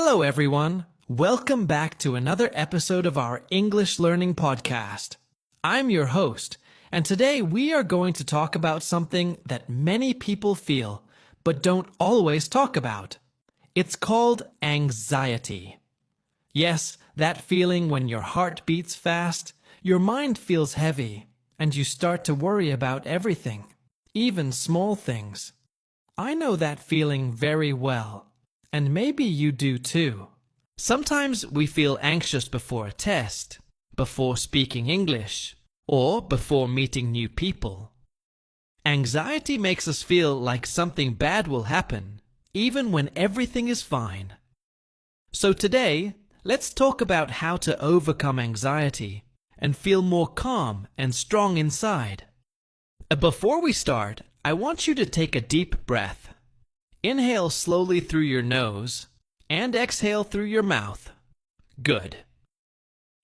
Hello, everyone. Welcome back to another episode of our English Learning Podcast. I'm your host, and today we are going to talk about something that many people feel, but don't always talk about. It's called anxiety. Yes, that feeling when your heart beats fast, your mind feels heavy, and you start to worry about everything, even small things. I know that feeling very well. And maybe you do too. Sometimes we feel anxious before a test, before speaking English, or before meeting new people. Anxiety makes us feel like something bad will happen, even when everything is fine. So today, let's talk about how to overcome anxiety and feel more calm and strong inside. Before we start, I want you to take a deep breath. Inhale slowly through your nose and exhale through your mouth. Good.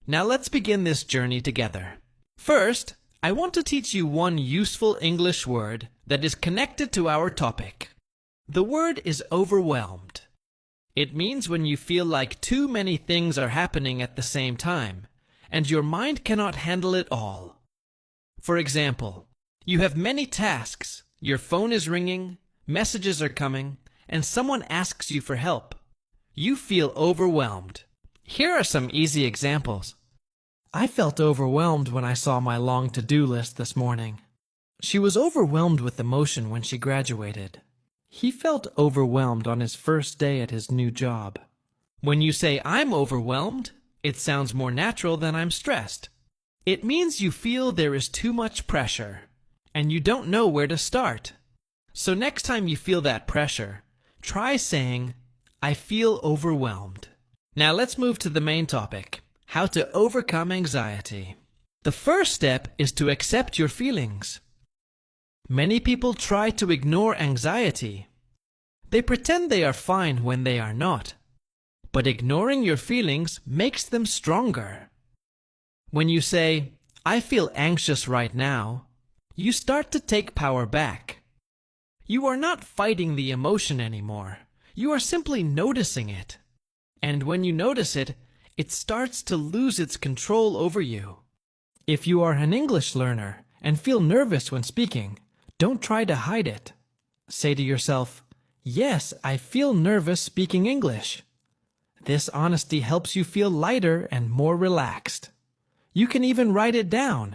Now let's begin this journey together. First, I want to teach you one useful English word that is connected to our topic. The word is overwhelmed. It means when you feel like too many things are happening at the same time, and your mind cannot handle it all. For example, you have many tasks, your phone is ringing, messages are coming, and someone asks you for help. You feel overwhelmed. Here are some easy examples. I felt overwhelmed when I saw my long to-do list this morning. She was overwhelmed with emotion when she graduated. He felt overwhelmed on his first day at his new job. When you say, "I'm overwhelmed," it sounds more natural than "I'm stressed." It means you feel there is too much pressure, and you don't know where to start. So next time you feel that pressure, try saying, "I feel overwhelmed." Now let's move to the main topic, how to overcome anxiety. The first step is to accept your feelings. Many people try to ignore anxiety. They pretend they are fine when they are not. But ignoring your feelings makes them stronger. When you say, "I feel anxious right now," you start to take power back. You are not fighting the emotion anymore. You are simply noticing it. And when you notice it, it starts to lose its control over you. If you are an English learner and feel nervous when speaking, don't try to hide it. Say to yourself, "Yes, I feel nervous speaking English." This honesty helps you feel lighter and more relaxed. You can even write it down.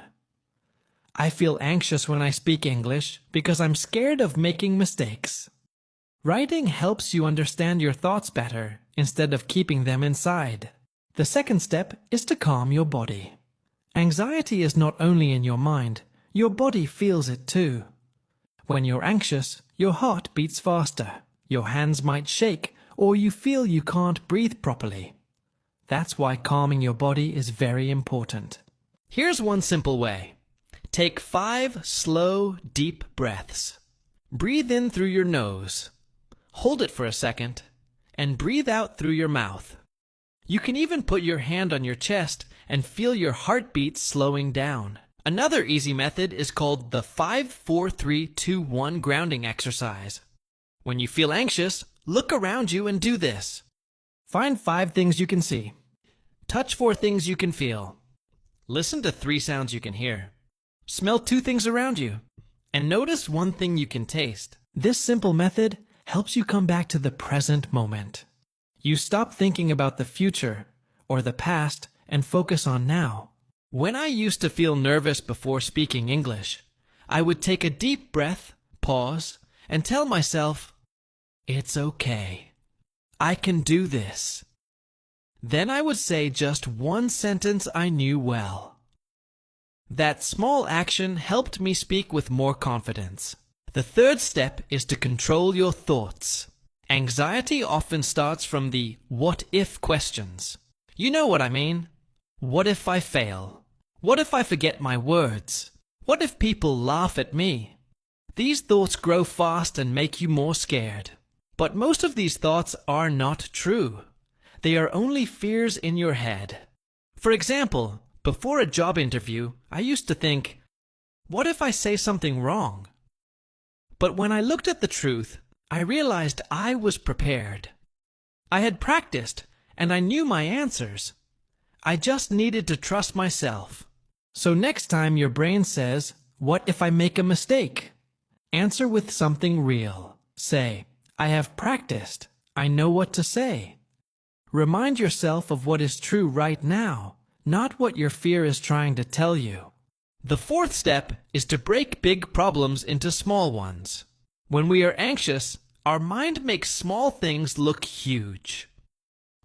I feel anxious when I speak English because I'm scared of making mistakes. Writing helps you understand your thoughts better instead of keeping them inside. The second step is to calm your body. Anxiety is not only in your mind, your body feels it too. When you're anxious, your heart beats faster, your hands might shake, or you feel you can't breathe properly. That's why calming your body is very important. Here's one simple way. Take 5 slow, deep breaths. Breathe in through your nose. Hold it for a second, and breathe out through your mouth. You can even put your hand on your chest and feel your heartbeat slowing down. Another easy method is called the 5-4-3-2-1 grounding exercise. When you feel anxious, look around you and do this. Find 5 things you can see. Touch 4 things you can feel. Listen to 3 sounds you can hear. Smell 2 things around you, and notice 1 thing you can taste. This simple method helps you come back to the present moment. You stop thinking about the future or the past and focus on now. When I used to feel nervous before speaking English, I would take a deep breath, pause, and tell myself, "It's okay. I can do this." Then I would say just 1 sentence I knew well. That small action helped me speak with more confidence. The third step is to control your thoughts. Anxiety often starts from the what if questions. You know what I mean. What if I fail? What if I forget my words? What if people laugh at me? These thoughts grow fast and make you more scared. But most of these thoughts are not true. They are only fears in your head. For example, before a job interview, I used to think, what if I say something wrong? But when I looked at the truth, I realized I was prepared. I had practiced, and I knew my answers. I just needed to trust myself. So next time your brain says, "What if I make a mistake?" answer with something real. Say, "I have practiced. I know what to say." Remind yourself of what is true right now, not what your fear is trying to tell you. The fourth step is to break big problems into small ones. When we are anxious, our mind makes small things look huge.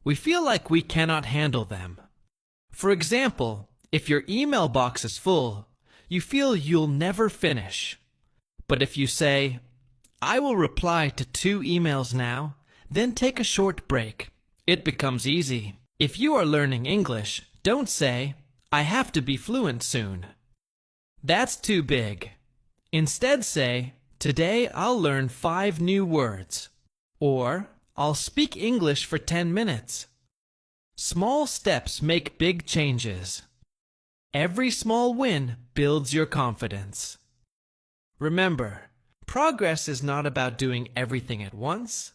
We feel like we cannot handle them. For example, if your email box is full, you feel you'll never finish. But if you say, "I will reply to 2 emails now, then take a short break," it becomes easy. If you are learning English, don't say, "I have to be fluent soon." That's too big. Instead say, "Today I'll learn 5 new words," or "I'll speak English for 10 minutes." Small steps make big changes. Every small win builds your confidence. Remember, progress is not about doing everything at once.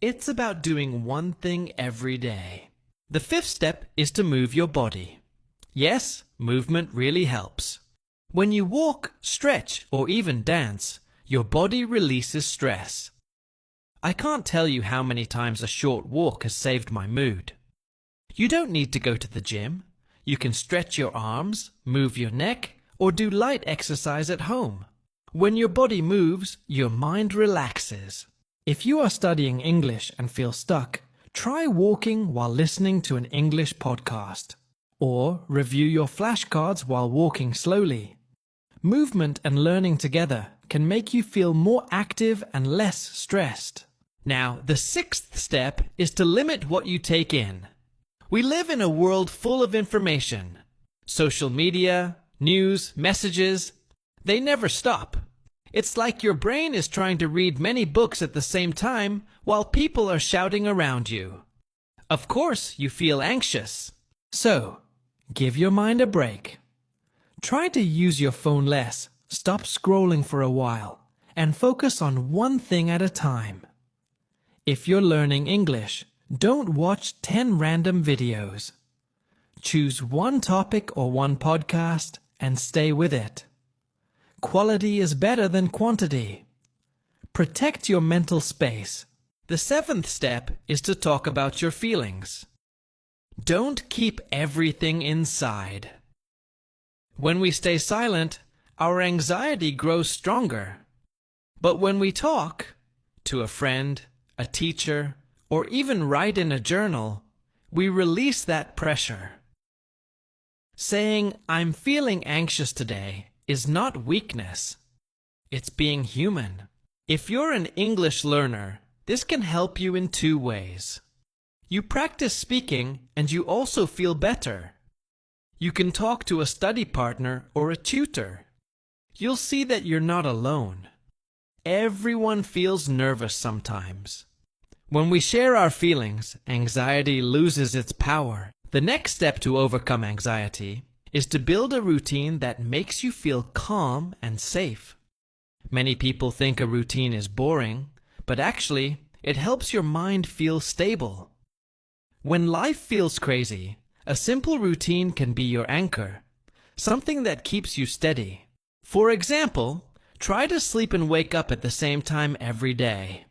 It's about doing one thing every day. The fifth step is to move your body. Yes, movement really helps. When you walk, stretch, or even dance, your body releases stress. I can't tell you how many times a short walk has saved my mood. You don't need to go to the gym. You can stretch your arms, move your neck, or do light exercise at home. When your body moves, your mind relaxes. If you are studying English and feel stuck, try walking while listening to an English podcast. Or review your flashcards while walking slowly. Movement and learning together can make you feel more active and less stressed. Now, the sixth step is to limit what you take in. We live in a world full of information. Social media, news, messages, they never stop. It's like your brain is trying to read many books at the same time while people are shouting around you. Of course, you feel anxious. So, give your mind a break. Try to use your phone less, stop scrolling for a while, and focus on one thing at a time. If you're learning English, don't watch 10 random videos. Choose one topic or one podcast and stay with it. Quality is better than quantity. Protect your mental space. The seventh step is to talk about your feelings. Don't keep everything inside. When we stay silent, our anxiety grows stronger. But when we talk, to a friend, a teacher, or even write in a journal, we release that pressure. Saying, "I'm feeling anxious today," is not weakness. It's being human. If you're an English learner, this can help you in 2 ways. You practice speaking and you also feel better. You can talk to a study partner or a tutor. You'll see that you're not alone. Everyone feels nervous sometimes. When we share our feelings, anxiety loses its power. The next step to overcome anxiety is to build a routine that makes you feel calm and safe. Many people think a routine is boring, but actually, it helps your mind feel stable. When life feels crazy, a simple routine can be your anchor, something that keeps you steady. For example, try to sleep and wake up at the same time every day.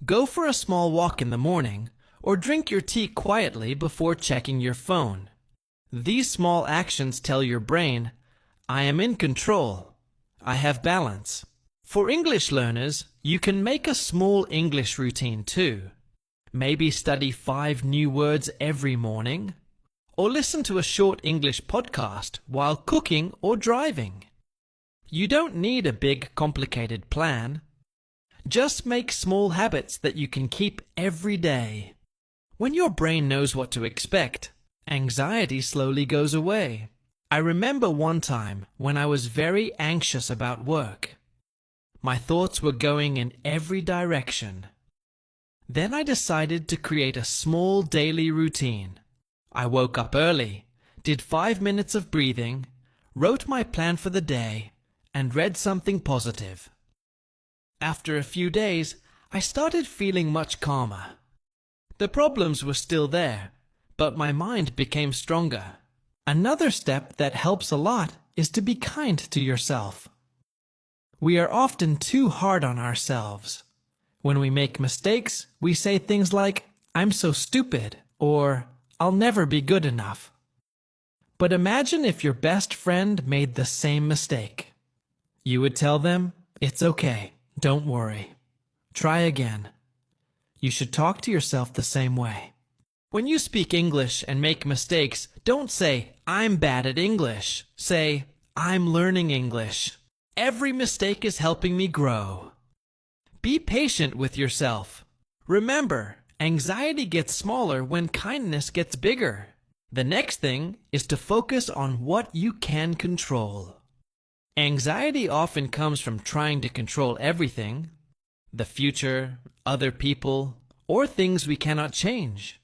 Go for a small walk in the morning, or drink your tea quietly before checking your phone. These small actions tell your brain, "I am in control. I have balance." For English learners, you can make a small English routine too. Maybe study 5 new words every morning, or listen to a short English podcast while cooking or driving. You don't need a big, complicated plan. Just make small habits that you can keep every day. When your brain knows what to expect, anxiety slowly goes away. I remember one time when I was very anxious about work. My thoughts were going in every direction. Then I decided to create a small daily routine. I woke up early, did 5 minutes of breathing, wrote my plan for the day, and read something positive. After a few days, I started feeling much calmer. The problems were still there, but my mind became stronger. Another step that helps a lot is to be kind to yourself. We are often too hard on ourselves. When we make mistakes, we say things like, "I'm so stupid," or "I'll never be good enough." But imagine if your best friend made the same mistake. You would tell them, "It's okay, don't worry. Try again." You should talk to yourself the same way. When you speak English and make mistakes, don't say, "I'm bad at English." Say, "I'm learning English. Every mistake is helping me grow." Be patient with yourself. Remember, anxiety gets smaller when kindness gets bigger. The next thing is to focus on what you can control. Anxiety often comes from trying to control everything: the future, other people, or things we cannot change.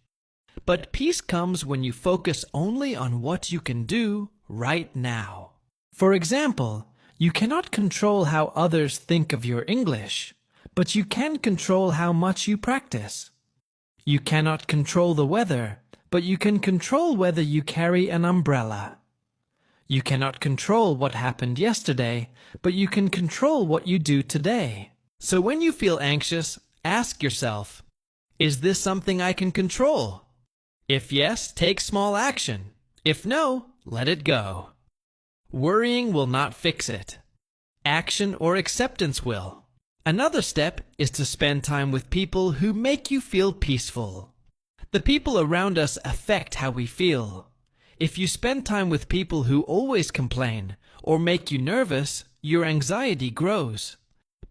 But peace comes when you focus only on what you can do right now. For example, you cannot control how others think of your English, but you can control how much you practice. You cannot control the weather, but you can control whether you carry an umbrella. You cannot control what happened yesterday, but you can control what you do today. So when you feel anxious, ask yourself, is this something I can control? If yes, take small action. If no, let it go. Worrying will not fix it. Action or acceptance will. Another step is to spend time with people who make you feel peaceful. The people around us affect how we feel. If you spend time with people who always complain or make you nervous, your anxiety grows.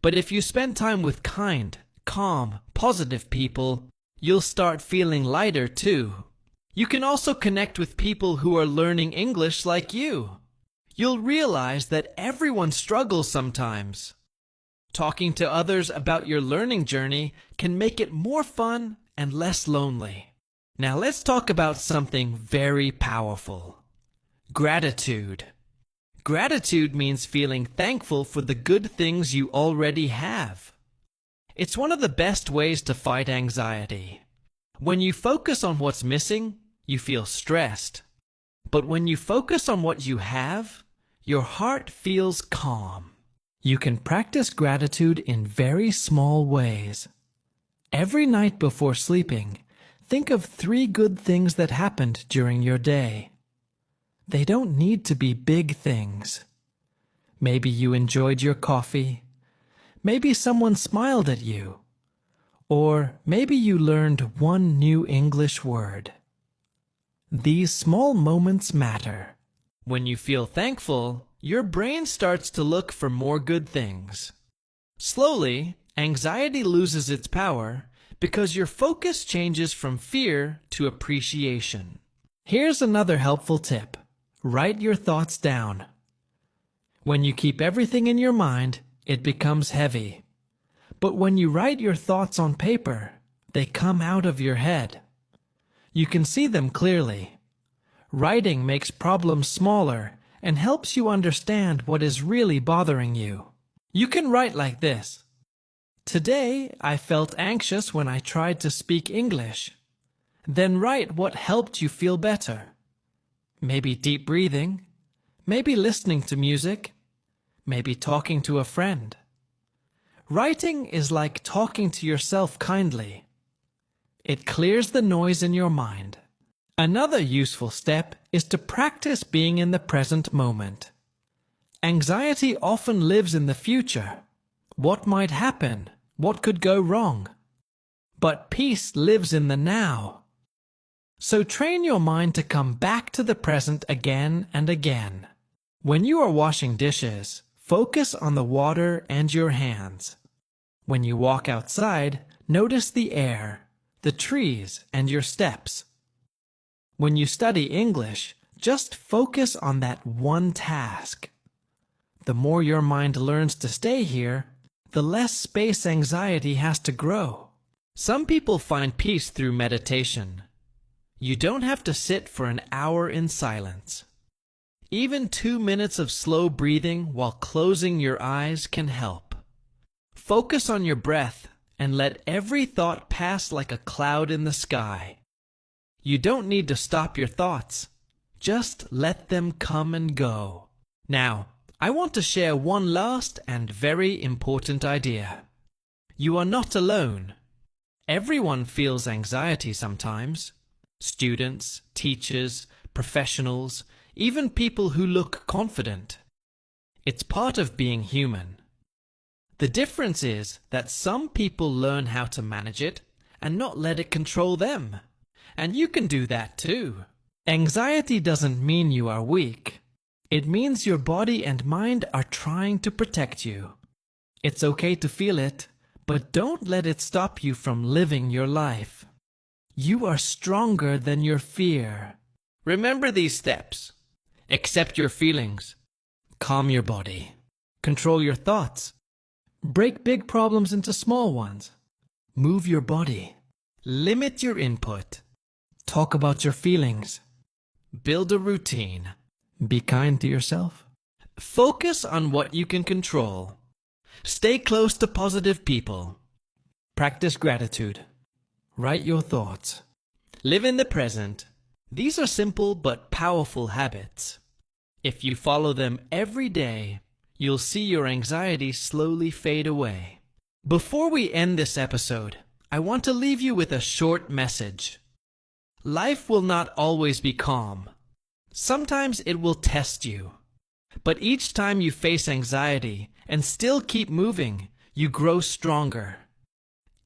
But if you spend time with kind, calm, positive people, you'll start feeling lighter too. You can also connect with people who are learning English like you. You'll realize that everyone struggles sometimes. Talking to others about your learning journey can make it more fun and less lonely. Now let's talk about something very powerful: gratitude. Gratitude means feeling thankful for the good things you already have. It's one of the best ways to fight anxiety. When you focus on what's missing, you feel stressed. But when you focus on what you have, your heart feels calm. You can practice gratitude in very small ways. Every night before sleeping, think of 3 good things that happened during your day. They don't need to be big things. Maybe you enjoyed your coffee. Maybe someone smiled at you. Or maybe you learned one new English word. These small moments matter. When you feel thankful, your brain starts to look for more good things. Slowly, anxiety loses its power because your focus changes from fear to appreciation. Here's another helpful tip. Write your thoughts down. When you keep everything in your mind, it becomes heavy. But when you write your thoughts on paper, they come out of your head. You can see them clearly. Writing makes problems smaller and helps you understand what is really bothering you. You can write like this: "Today I felt anxious when I tried to speak English." Then write what helped you feel better. Maybe deep breathing, maybe listening to music, maybe talking to a friend. Writing is like talking to yourself kindly. It clears the noise in your mind. Another useful step is to practice being in the present moment. Anxiety often lives in the future. What might happen? What could go wrong? But peace lives in the now. So train your mind to come back to the present again and again. When you are washing dishes, focus on the water and your hands. When you walk outside, notice the air, the trees, and your steps. When you study English, just focus on that one task. The more your mind learns to stay here, the less space anxiety has to grow. Some people find peace through meditation. You don't have to sit for an hour in silence. Even 2 minutes of slow breathing while closing your eyes can help. Focus on your breath and let every thought pass like a cloud in the sky. You don't need to stop your thoughts. Just let them come and go. Now, I want to share one last and very important idea. You are not alone. Everyone feels anxiety sometimes. Students, teachers, professionals, even people who look confident. It's part of being human. The difference is that some people learn how to manage it and not let it control them. And you can do that too. Anxiety doesn't mean you are weak. It means your body and mind are trying to protect you. It's okay to feel it, but don't let it stop you from living your life. You are stronger than your fear. Remember these steps. Accept your feelings. Calm your body. Control your thoughts. Break big problems into small ones. Move your body. Limit your input. Talk about your feelings. Build a routine. Be kind to yourself. Focus on what you can control. Stay close to positive people. Practice gratitude. Write your thoughts. Live in the present. These are simple but powerful habits. If you follow them every day, you'll see your anxiety slowly fade away. Before we end this episode, I want to leave you with a short message. Life will not always be calm. Sometimes it will test you. But each time you face anxiety and still keep moving, you grow stronger.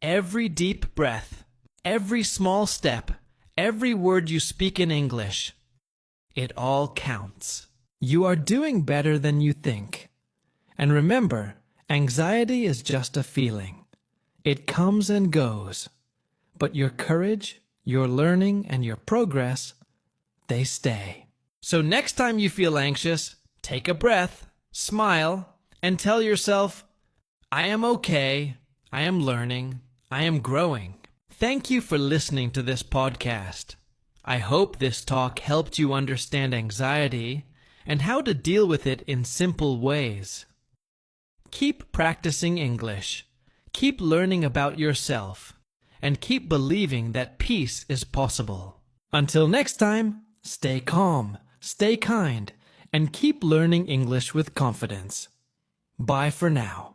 Every deep breath, every small step, every word you speak in English, it all counts. You are doing better than you think. And remember, anxiety is just a feeling. It comes and goes. But your courage, your learning, and your progress, they stay. So next time you feel anxious, take a breath, smile, and tell yourself, I am okay, I am learning, I am growing. Thank you for listening to this podcast. I hope this talk helped you understand anxiety and how to deal with it in simple ways. Keep practicing English, keep learning about yourself, and keep believing that peace is possible. Until next time, stay calm, stay kind, and keep learning English with confidence. Bye for now.